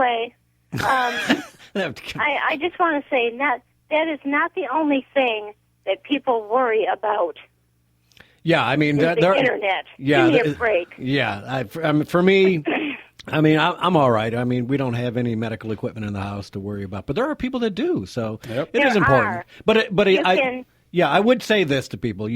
Anyway, I just want to say that is not the only thing that people worry about. Yeah, I mean, the internet. Yeah, give me a break. Yeah, for me, I mean, I'm all right. I mean, we don't have any medical equipment in the house to worry about, but there are people that do, so it is important. I would say this to people: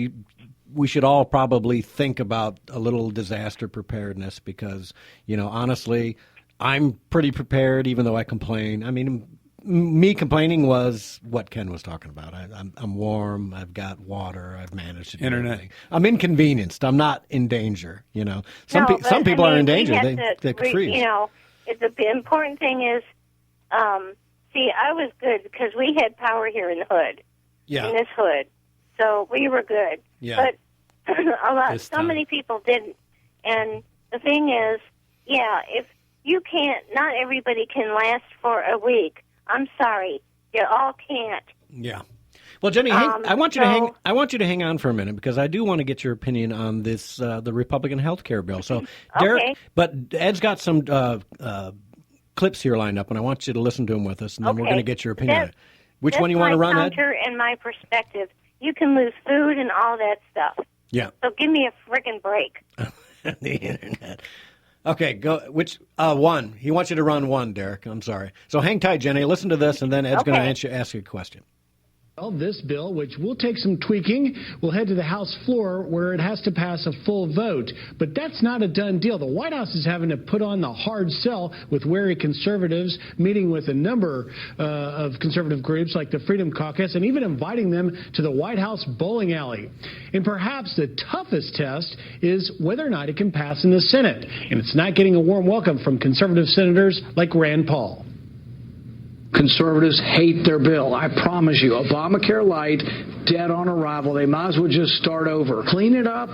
we should all probably think about a little disaster preparedness because, honestly, I'm pretty prepared, even though I complain. I mean, me complaining was what Ken was talking about. I'm warm. I've got water. I've managed to do internet. Everything. I'm inconvenienced. I'm not in danger. Some people are in danger. They freeze. The important thing is, I was good because we had power here in the hood. Yeah. In this hood, so we were good. Yeah. But so many people didn't. And the thing is, if you can't, not everybody can last for a week. I'm sorry, you all can't. Yeah. Well, Jenny, I want you to hang on for a minute because I do want to get your opinion on this the Republican health care bill. So, Derek, but Ed's got some clips here lined up, and I want you to listen to them with us, and then we're going to get your opinion on it. Which one you want to run, Ed? Counter and my perspective. You can lose food and all that stuff. Yeah. So give me a friggin' break. The internet. Okay, go. Which one? He wants you to run one, Derek. I'm sorry. So hang tight, Jenny. Listen to this, and then Ed's going to ask you a question. Well, this bill, which will take some tweaking, will head to the House floor where it has to pass a full vote. But that's not a done deal. The White House is having to put on the hard sell with wary conservatives, meeting with a number of conservative groups like the Freedom Caucus, and even inviting them to the White House bowling alley. And perhaps the toughest test is whether or not it can pass in the Senate. And it's not getting a warm welcome from conservative senators like Rand Paul. Conservatives hate their bill. I promise you. Obamacare Light, dead on arrival. They might as well just start over. Clean it up.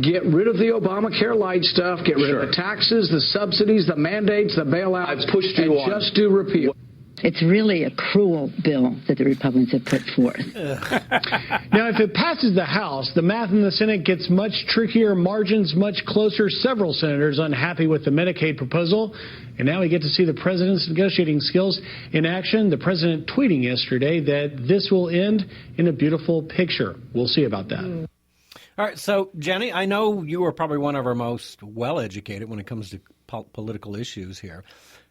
Get rid of the Obamacare Light stuff. Get rid of the taxes, the subsidies, the mandates, the bailouts. I've pushed you on. Just do repeal. It's really a cruel bill that the Republicans have put forth. Now, if it passes the House, the math in the Senate gets much trickier, margins much closer. Several senators unhappy with the Medicaid proposal. And now we get to see the president's negotiating skills in action. The president tweeting yesterday that this will end in a beautiful picture. We'll see about that. All right. So, Jenny, I know you are probably one of our most well-educated when it comes to political issues here.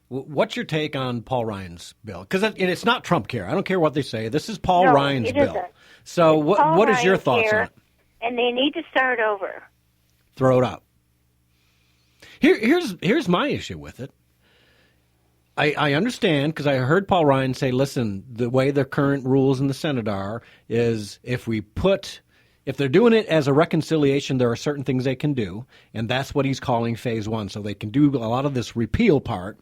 What's your take on Paul Ryan's bill? Because it's not Trump care. I don't care what they say. This is Paul Ryan's bill. Isn't. So what is your thoughts on it? And they need to start over. Throw it out. Here's my issue with it. I understand because I heard Paul Ryan say, listen, the way the current rules in the Senate is if they're doing it as a reconciliation, there are certain things they can do, and that's what he's calling phase one. So they can do a lot of this repeal part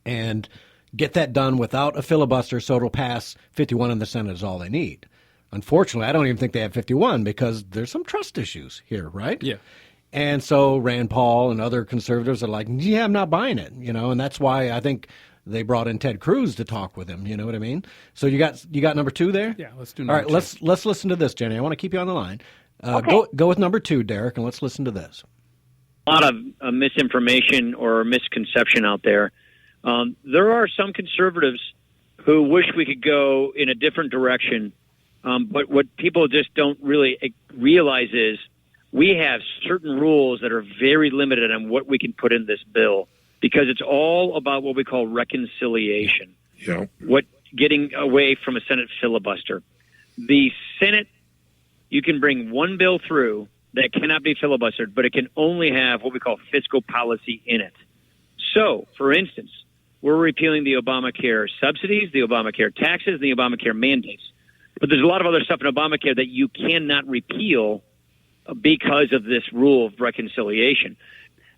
and get that done without a filibuster so it'll pass 51 in the Senate is all they need. Unfortunately, I don't even think they have 51 because there's some trust issues here, right? Yeah. And so Rand Paul and other conservatives are like, yeah, I'm not buying it, and that's why I think they brought in Ted Cruz to talk with him. You know what I mean? So you got number two there? Yeah, let's do number two. All right, let's listen to this, Jenny. I want to keep you on the line. Okay. Go with number two, Derek, and let's listen to this. A lot of misinformation or misconception out there. There are some conservatives who wish we could go in a different direction, but what people just don't really realize is we have certain rules that are very limited on what we can put in this bill because it's all about what we call reconciliation. Yeah. Getting away from a Senate filibuster. The Senate, you can bring one bill through that cannot be filibustered, but it can only have what we call fiscal policy in it. So, for instance, we're repealing the Obamacare subsidies, the Obamacare taxes, and the Obamacare mandates. But there's a lot of other stuff in Obamacare that you cannot repeal because of this rule of reconciliation.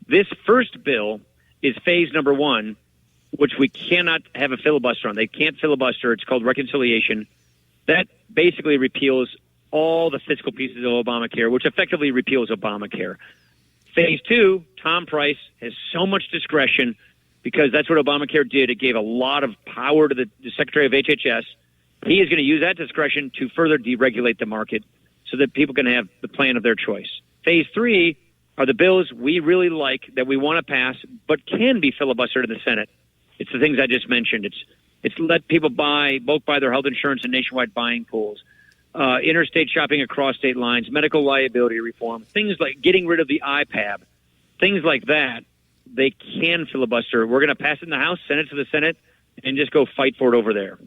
This first bill is phase number one, which we cannot have a filibuster on. They can't filibuster. It's called reconciliation. That basically repeals all the fiscal pieces of Obamacare, which effectively repeals Obamacare. Phase two, Tom Price has so much discretion because that's what Obamacare did. It gave a lot of power to the Secretary of HHS. He is going to use that discretion to further deregulate the market so that people can have the plan of their choice. Phase three are the bills we really like that we want to pass but can be filibustered in the Senate. It's the things I just mentioned. It's let people bulk buy their health insurance in nationwide buying pools, interstate shopping across state lines, medical liability reform, things like getting rid of the IPAB, things like that. They can filibuster. We're going to pass it in the House, send it to the Senate, and just go fight for it over there.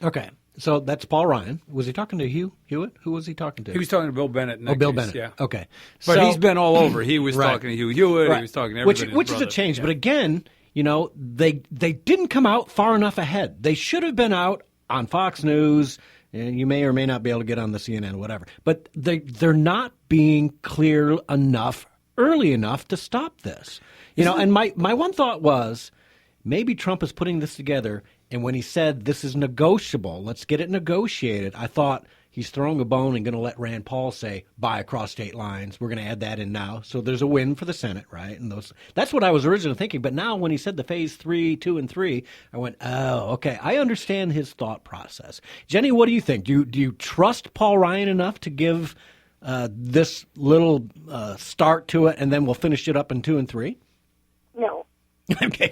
Okay. So that's Paul Ryan. Was he talking to Hugh Hewitt? Who was he talking to? He was talking to Bill Bennett. In that Bill case, Bennett. Yeah. Okay. But he's been all over. He was talking to Hugh Hewitt. Right. He was talking to everybody. Which is a change. Yeah. But again, they didn't come out far enough ahead. They should have been out on Fox News, and you may or may not be able to get on the CNN or whatever. But they're not being clear enough early enough to stop this. And my one thought was maybe Trump is putting this together, and when he said this is negotiable, let's get it negotiated, I thought he's throwing a bone and going to let Rand Paul say buy across state lines. We're going to add that in now. So there's a win for the Senate, right? And that's what I was originally thinking. But now when he said the phase 3, 2, and 3, I went, oh, okay. I understand his thought process. Jenny, what do you think? Do you trust Paul Ryan enough to give this little start to it, and then we'll finish it up in 2 and 3? No. Okay.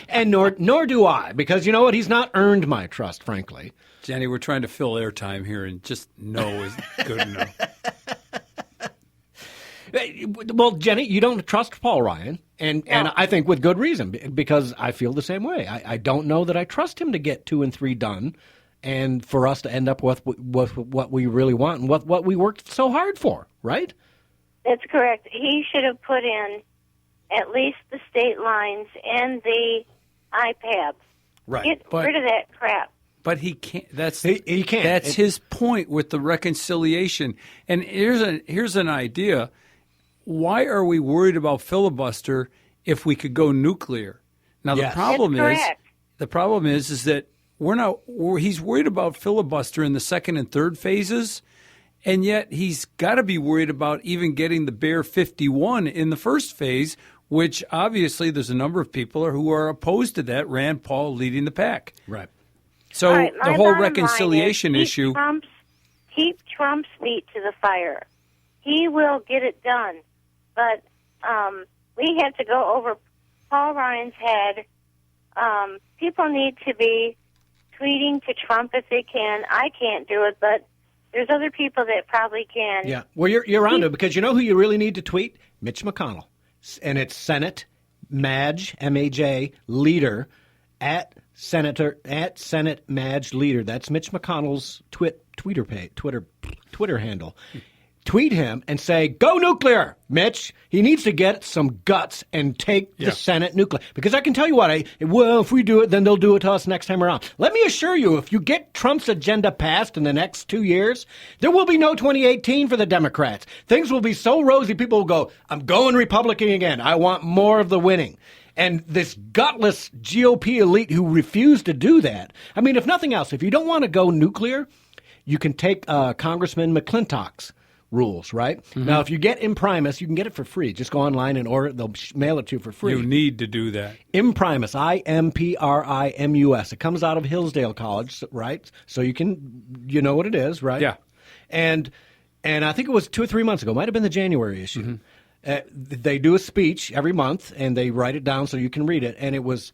And nor do I, because you know what? He's not earned my trust, frankly. Jenny, we're trying to fill airtime here, and just no is good enough. Well, Jenny, you don't trust Paul Ryan, and I think with good reason, because I feel the same way. I don't know that I trust him to get 2 and 3 done, and for us to end up with what we really want and what we worked so hard for, right? That's correct. He should have put in at least the state lines and the IPABs. Right. Get rid of that crap. But he can't. He can't. That's his point with the reconciliation. And here's an idea. Why are we worried about filibuster if we could go nuclear? Now Yes. the problem That's is that he's worried about filibuster in the second and third phases, and yet he's got to be worried about even getting the bare 51 in the first phase, which obviously there's a number of people who are opposed to that, Rand Paul leading the pack. Right. So right, the whole reconciliation issue. Keep Trump's feet to the fire. He will get it done. But we have to go over Paul Ryan's head. People need to be tweeting to Trump if they can. I can't do it, but there's other people that probably can. Yeah. Well, you're on to it, because you know who you really need to tweet? Mitch McConnell. And it's Senate Madge, M-A-J, leader, at Senate Madge leader. That's Mitch McConnell's Twitter handle. Tweet him and say, go nuclear, Mitch. He needs to get some guts and take the Senate nuclear. Because I can tell you what, if we do it, then they'll do it to us next time around. Let me assure you, if you get Trump's agenda passed in the next 2 years, there will be no 2018 for the Democrats. Things will be so rosy, people will go, I'm going Republican again. I want more of the winning. And this gutless GOP elite who refuse to do that. I mean, if nothing else, if you don't want to go nuclear, you can take Congressman McClintock's rules, right? Mm-hmm. Now, if you get Imprimis, you can get it for free. Just go online and order it. They'll mail it to you for free. You need to do that. Imprimis, IMPRIMUS. It comes out of Hillsdale College, right? So you know what it is, right? Yeah. And I think it was 2 or 3 months ago. Might have been the January issue. Mm-hmm. They do a speech every month, and they write it down so you can read it. And it was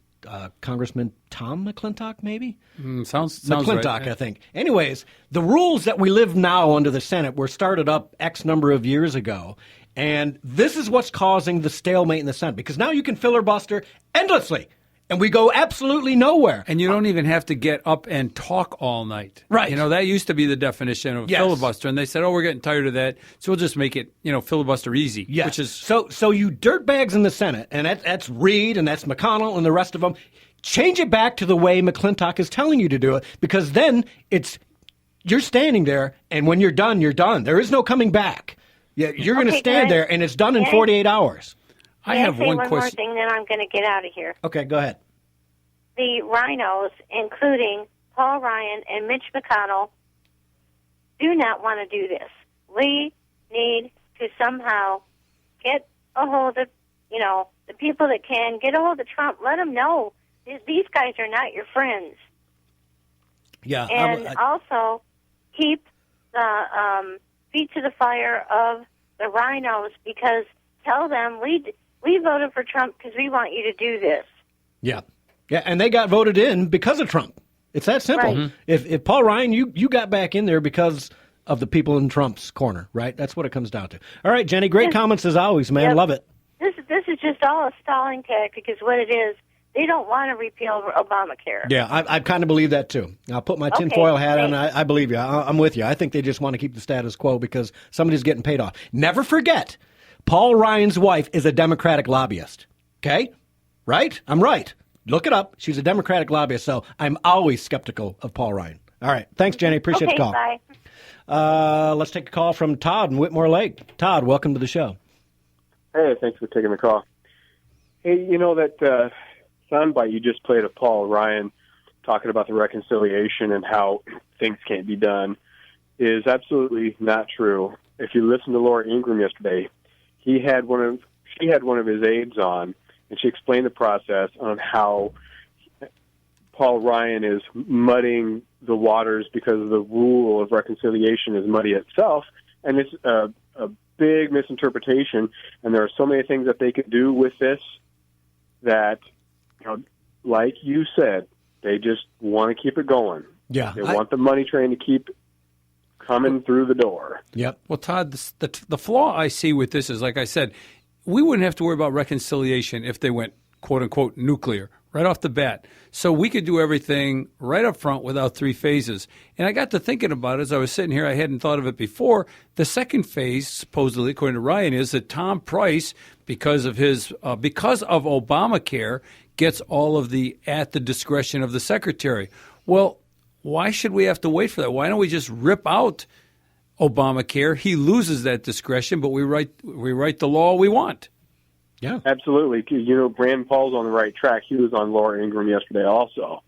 Congressman Tom McClintock, maybe? Sounds McClintock, right. I think. Anyways, the rules that we live now under the Senate were started up X number of years ago. And this is what's causing the stalemate in the Senate, because now you can filibuster endlessly. And we go absolutely nowhere. And you don't even have to get up and talk all night. Right. You know, that used to be the definition of filibuster. And they said, we're getting tired of that, so we'll just make it, filibuster easy. Yes. Which is So you dirtbags in the Senate, and that's Reid and that's McConnell and the rest of them, change it back to the way McClintock is telling you to do it, because then you're standing there, and when you're done, you're done. There is no coming back. You're going to stand there, and it's done in 48 hours. I have one more question. thing, then I'm going to get out of here. Okay, go ahead. The rhinos, including Paul Ryan and Mitch McConnell, do not want to do this. We need to somehow get a hold of, the people that can. Get a hold of Trump. Let them know these guys are not your friends. Yeah. And also keep the feet to the fire of the rhinos, because tell them we voted for Trump because we want you to do this. Yeah. Yeah, and they got voted in because of Trump. It's that simple. Right. If Paul Ryan, you got back in there because of the people in Trump's corner, right? That's what it comes down to. All right, Jenny, great comments as always, man. Yep. Love it. This is just all a stalling tactic is what it is. They don't want to repeal Obamacare. Yeah, I kind of believe that, too. I'll put my tinfoil hat on. I believe you. I'm with you. I think they just want to keep the status quo because somebody's getting paid off. Never forget, Paul Ryan's wife is a Democratic lobbyist. Okay? Right? I'm right. Look it up. She's a Democratic lobbyist, so I'm always skeptical of Paul Ryan. All right. Thanks, Jenny. Appreciate the call. Bye. Let's take a call from Todd in Whitmore Lake. Todd, welcome to the show. Hey, thanks for taking the call. Hey, you know that soundbite you just played of Paul Ryan talking about the reconciliation and how things can't be done is absolutely not true. If you listen to Laura Ingraham yesterday, she had one of his aides on, and she explained the process on how Paul Ryan is muddying the waters because the rule of reconciliation is muddy itself, and it's a big misinterpretation. And there are so many things that they could do with this that, like you said, they just want to keep it going. Yeah, they want the money train to keep coming through the door. Yep. Well, Todd, the flaw I see with this is, like I said, we wouldn't have to worry about reconciliation if they went, quote unquote, nuclear right off the bat. So we could do everything right up front without three phases. And I got to thinking about it as I was sitting here. I hadn't thought of it before. The second phase, supposedly, according to Ryan, is that Tom Price, because of Obamacare, gets all of the at the discretion of the secretary. Well, why should we have to wait for that? Why don't we just rip out Obamacare? He loses that discretion, but we write the law we want. Yeah, absolutely. Rand Paul's on the right track. He was on Laura Ingraham yesterday also,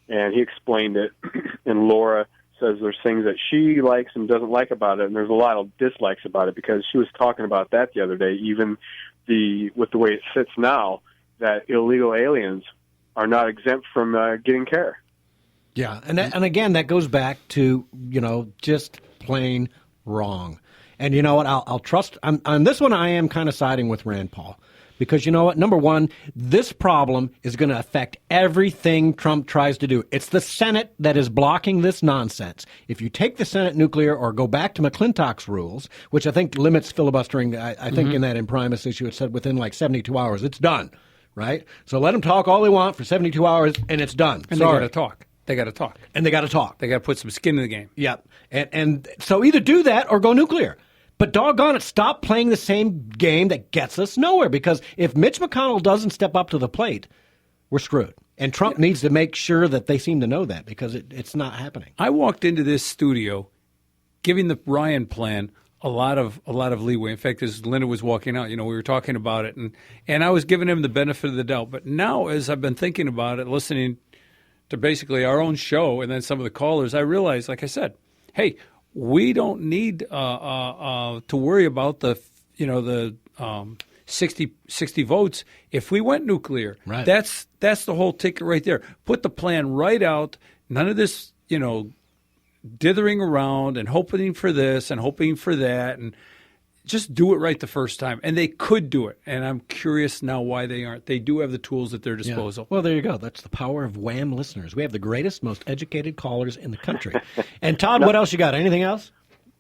and he explained it. And Laura says there's things that she likes and doesn't like about it, and there's a lot of dislikes about it because she was talking about that the other day. Even with the way it sits now, that illegal aliens are not exempt from getting care. Yeah, and again, that goes back to just plain wrong. And you know what? I'll trust on this one. I am kind of siding with Rand Paul because you know what? Number one, this problem is going to affect everything Trump tries to do. It's the Senate that is blocking this nonsense. If you take the Senate nuclear or go back to McClintock's rules, which I think limits filibustering, I think in that imprimis issue it said within like 72 hours, it's done. Right? So let them talk all they want for 72 hours and it's done. And they got to talk. They got to talk. And they got to talk. They got to put some skin in the game. Yep. And so either do that or go nuclear. But doggone it, stop playing the same game that gets us nowhere. Because if Mitch McConnell doesn't step up to the plate, we're screwed. And Trump needs to make sure that they seem to know that because it's not happening. I walked into this studio giving the Ryan plan a lot of leeway. In fact, as Linda was walking out, we were talking about it, and I was giving him the benefit of the doubt. But now, as I've been thinking about it, listening to basically our own show and then some of the callers, I realized, like I said, hey, we don't need to worry about the 60 votes if we went nuclear. Right. That's the whole ticket right there. Put the plan right out. None of this, dithering around and hoping for this and hoping for that, and just do it right the first time. And they could do it. And I'm curious now why they aren't. They do have the tools at their disposal. Yeah. Well, there you go. That's the power of Wham listeners. We have the greatest, most educated callers in the country. And Todd, what else you got? Anything else?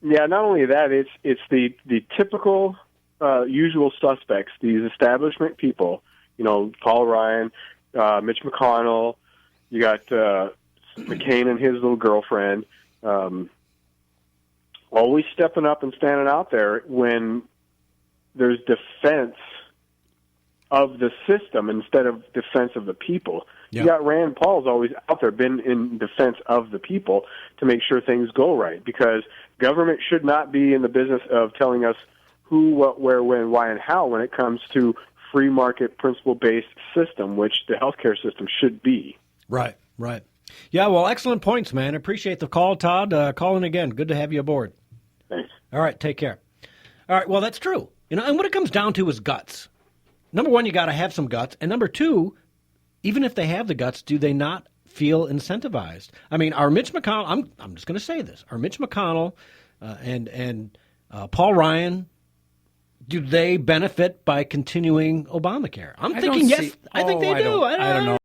Yeah, not only that, it's the typical usual suspects, these establishment people, Paul Ryan, Mitch McConnell, you got McCain and his little girlfriend, always stepping up and standing out there when there's defense of the system instead of defense of the people. Yeah. You got Rand Paul's always out there, been in defense of the people to make sure things go right, because government should not be in the business of telling us who, what, where, when, why, and how when it comes to free market principle-based system, which the healthcare system should be. Right. Yeah, well, excellent points, man. Appreciate the call, Todd. Call in again. Good to have you aboard. Thanks. All right, take care. All right, well, that's true. And what it comes down to is guts. Number one, you got to have some guts. And number two, even if they have the guts, do they not feel incentivized? I mean, our Mitch McConnell, I'm just going to say this, our Mitch McConnell and Paul Ryan, do they benefit by continuing Obamacare? I'm thinking yes. I think they do. I don't know.